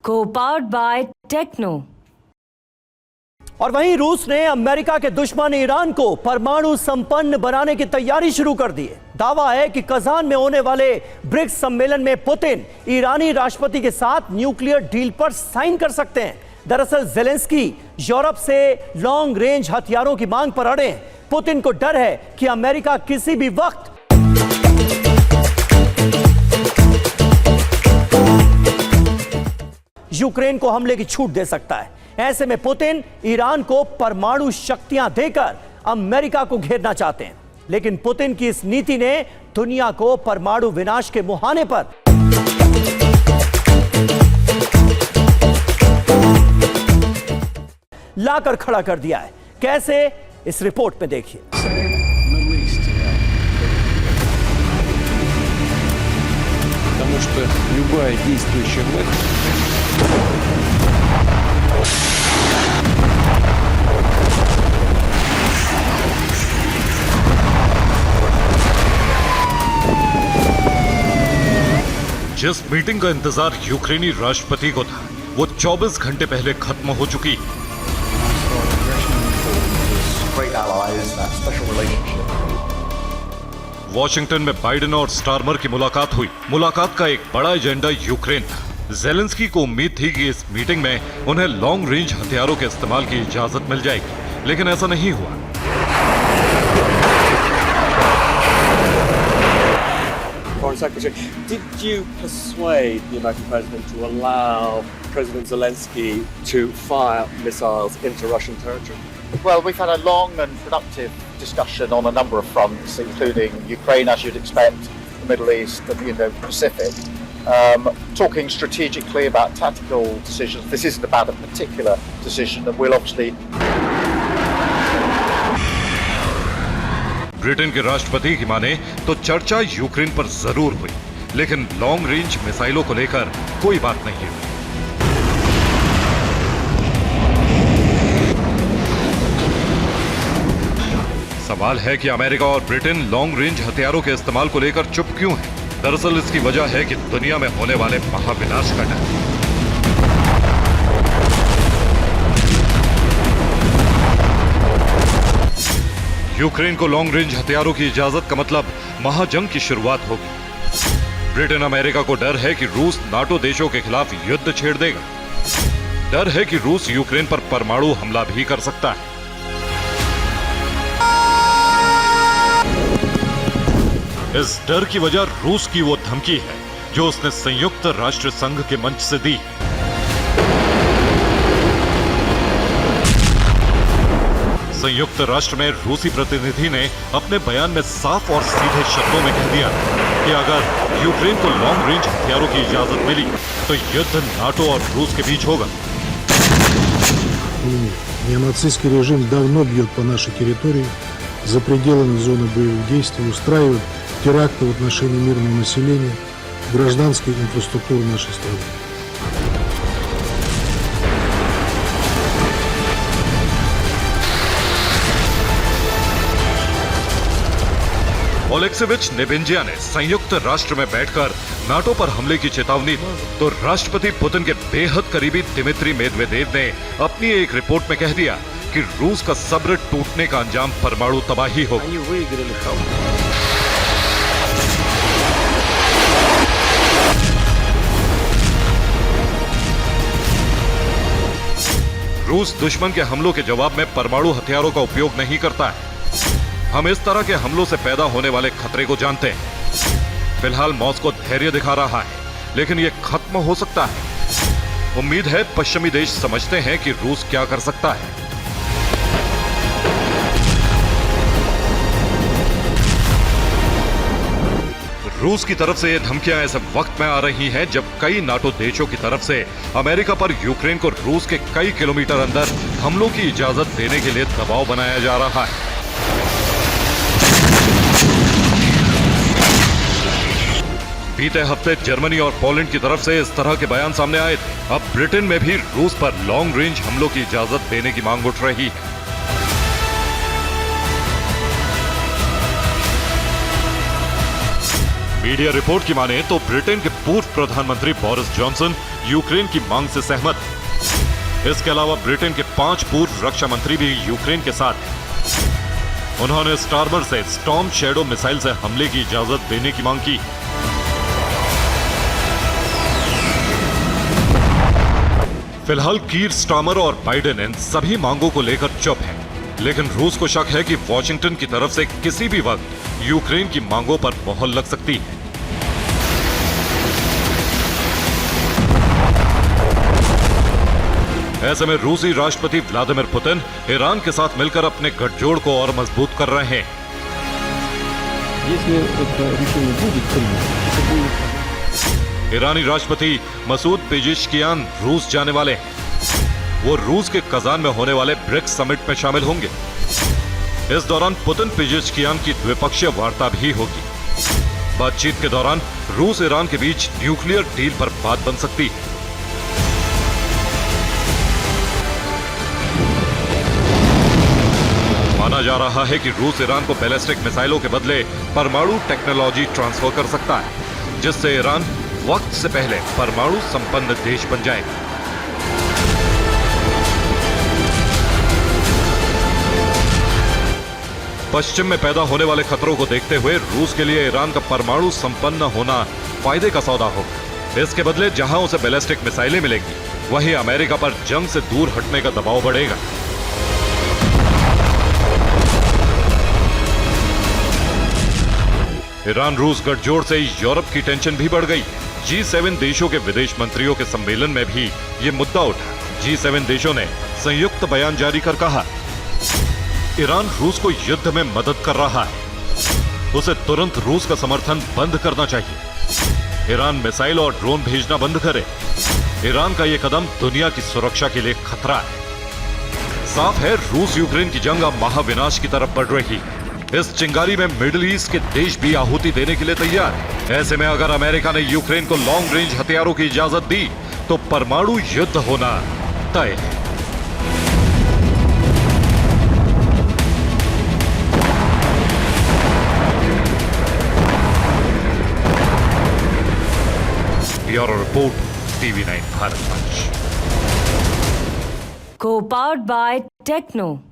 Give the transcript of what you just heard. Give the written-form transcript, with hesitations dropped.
Co-powered by Techno। और वहीं रूस ने अमेरिका के दुश्मन ईरान को परमाणु संपन्न बनाने की तैयारी शुरू कर दी है। दावा है कि कजान में होने वाले ब्रिक्स सम्मेलन में पुतिन ईरानी राष्ट्रपति के साथ न्यूक्लियर डील पर साइन कर सकते हैं। दरअसल ज़ेलेंस्की यूरोप से लॉन्ग रेंज हथियारों की मांग पर अड़े हैं। पुतिन को डर है कि अमेरिका किसी भी वक्त यूक्रेन को हमले की छूट दे सकता है। ऐसे में पुतिन ईरान को परमाणु शक्तियां देकर अमेरिका को घेरना चाहते हैं, लेकिन पुतिन की इस नीति ने दुनिया को परमाणु विनाश के मुहाने पर लाकर खड़ा कर दिया है। कैसे, इस रिपोर्ट में देखिए। Потому что любая действующая власть जिस मीटिंग का इंतजार यूक्रेनी राष्ट्रपति को था, वो 24 घंटे पहले खत्म हो चुकी। वॉशिंगटन में बाइडेन और स्टारमर की मुलाकात हुई। मुलाकात का एक बड़ा एजेंडा यूक्रेन था। ज़ेलेंस्की को उम्मीद थी कि इस मीटिंग में उन्हें लॉन्ग रेंज हथियारों के इस्तेमाल की इजाजत मिल जाएगी, लेकिन ऐसा नहीं हुआ। Foreign Secretary, did you persuade the American president to allow President Zelensky to fire missiles into Russian territory? Well, we've had a long and productive discussion on a number of fronts, including Ukraine, as you'd expect, the Middle East and the Indo-Pacific. Talking strategically about tactical decisions. This isn't about a particular decision, and we'll obviously... Britain के राष्ट्रपति की माने तो चर्चा Ukraine पर जरूर हुई, लेकिन लॉन्ग रेंज मिसाइलों को लेकर कोई बात नहीं हुई। सवाल है कि अमेरिका और ब्रिटेन लॉन्ग रेंज हथियारों के इस्तेमाल को लेकर चुप क्यों है? दरअसल इसकी वजह है कि दुनिया में होने वाले महाविनाश का डर। यूक्रेन को लॉन्ग रेंज हथियारों की इजाजत का मतलब महाजंग की शुरुआत होगी। ब्रिटेन अमेरिका को डर है कि रूस नाटो देशों के खिलाफ युद्ध छेड़ देगा। डर है कि रूस यूक्रेन पर परमाणु हमला भी कर सकता है। इस डर की वजह रूस की वो धमकी है जो उसने संयुक्त राष्ट्र संघ के मंच से दी। संयुक्त राष्ट्र में रूसी प्रतिनिधि ने अपने बयान में साफ और सीधे शब्दों में कह दिया कि अगर यूक्रेन को लॉन्ग रेंज हथियारों की इजाजत मिली तो युद्ध नाटो और रूस के बीच होगा। Неонацистский режим давно бьет по нашей территории, за пределами зоны боевых действий, устраивает теракты в отношении мирного населения, гражданской инфраструктуры нашей страны. ओलेक्सेविच नेबेंजिया ने संयुक्त राष्ट्र में बैठकर नाटो पर हमले की चेतावनी दी, तो राष्ट्रपति पुतिन के बेहद करीबी दिमित्री मेदवेदेव ने अपनी एक रिपोर्ट में कह दिया कि रूस का सब्र टूटने का अंजाम परमाणु तबाही होगा। रूस दुश्मन के हमलों के जवाब में परमाणु हथियारों का उपयोग नहीं करता है। हम इस तरह के हमलों से पैदा होने वाले खतरे को जानते हैं। फिलहाल मॉस्को धैर्य दिखा रहा है, लेकिन यह खत्म हो सकता है। उम्मीद है पश्चिमी देश समझते हैं कि रूस क्या कर सकता है। रूस की तरफ से ये धमकियां ऐसे वक्त में आ रही हैं जब कई नाटो देशों की तरफ से अमेरिका पर यूक्रेन को रूस के कई किलोमीटर अंदर हमलों की इजाजत देने के लिए दबाव बनाया जा रहा है। बीते हफ्ते जर्मनी और पोलैंड की तरफ से इस तरह के बयान सामने आए थे। अब ब्रिटेन में भी रूस पर लॉन्ग रेंज हमलों की इजाजत देने की मांग उठ रही है। मीडिया रिपोर्ट की माने तो ब्रिटेन के पूर्व प्रधानमंत्री बोरिस जॉनसन यूक्रेन की मांग से सहमत। इसके अलावा ब्रिटेन के 5 पूर्व रक्षा मंत्री भी यूक्रेन के साथ हैं। उन्होंने स्टार्मर से स्टॉर्म शैडो मिसाइल से हमले की इजाजत देने की मांग की। फिलहाल कीर स्टार्मर और बाइडेन इन सभी मांगों को लेकर चुप हैं, लेकिन रूस को शक है कि वॉशिंगटन की तरफ से किसी भी वक्त यूक्रेन की मांगों पर मोहर लग सकती है। ऐसे में रूसी राष्ट्रपति व्लादिमीर पुतिन ईरान के साथ मिलकर अपने गठजोड़ को और मजबूत कर रहे हैं। Если это решение будет принято, это будет ईरानी राष्ट्रपति मसूद पेजेश्कियान रूस जाने वाले हैं। वो रूस के कजान में होने वाले ब्रिक्स समिट में शामिल होंगे। इस दौरान पुतिन पेजेश्कियान की द्विपक्षीय वार्ता भी होगी। बातचीत के दौरान रूस ईरान के बीच न्यूक्लियर डील पर बात बन सकती है। माना जा रहा है कि रूस ईरान को बैलिस्टिक मिसाइलों के बदले परमाणु टेक्नोलॉजी ट्रांसफर कर सकता है, जिससे ईरान वक्त से पहले परमाणु संपन्न देश बन जाएगा। पश्चिम में पैदा होने वाले खतरों को देखते हुए रूस के लिए ईरान का परमाणु संपन्न होना फायदे का सौदा होगा। इसके बदले जहां उसे बैलिस्टिक मिसाइलें मिलेंगी, वहीं अमेरिका पर जंग से दूर हटने का दबाव बढ़ेगा। ईरान रूस गठजोड़ से यूरोप की टेंशन भी बढ़ गई। G7 देशों के विदेश मंत्रियों के सम्मेलन में भी ये मुद्दा उठा। G7 देशों ने संयुक्त बयान जारी कर कहा, ईरान रूस को युद्ध में मदद कर रहा है, उसे तुरंत रूस का समर्थन बंद करना चाहिए। ईरान मिसाइल और ड्रोन भेजना बंद करे। ईरान का यह कदम दुनिया की सुरक्षा के लिए खतरा है। साफ है, रूस यूक्रेन की जंग अब महाविनाश की तरफ बढ़ रही है। इस चिंगारी में मिडिल ईस्ट के देश भी आहुति देने के लिए तैयार है। ऐसे में अगर अमेरिका ने यूक्रेन को लॉन्ग रेंज हथियारों की इजाजत दी तो परमाणु युद्ध होना तय है। ब्यूरो रिपोर्ट, TV9 भारत मंच। Co-powered by Techno.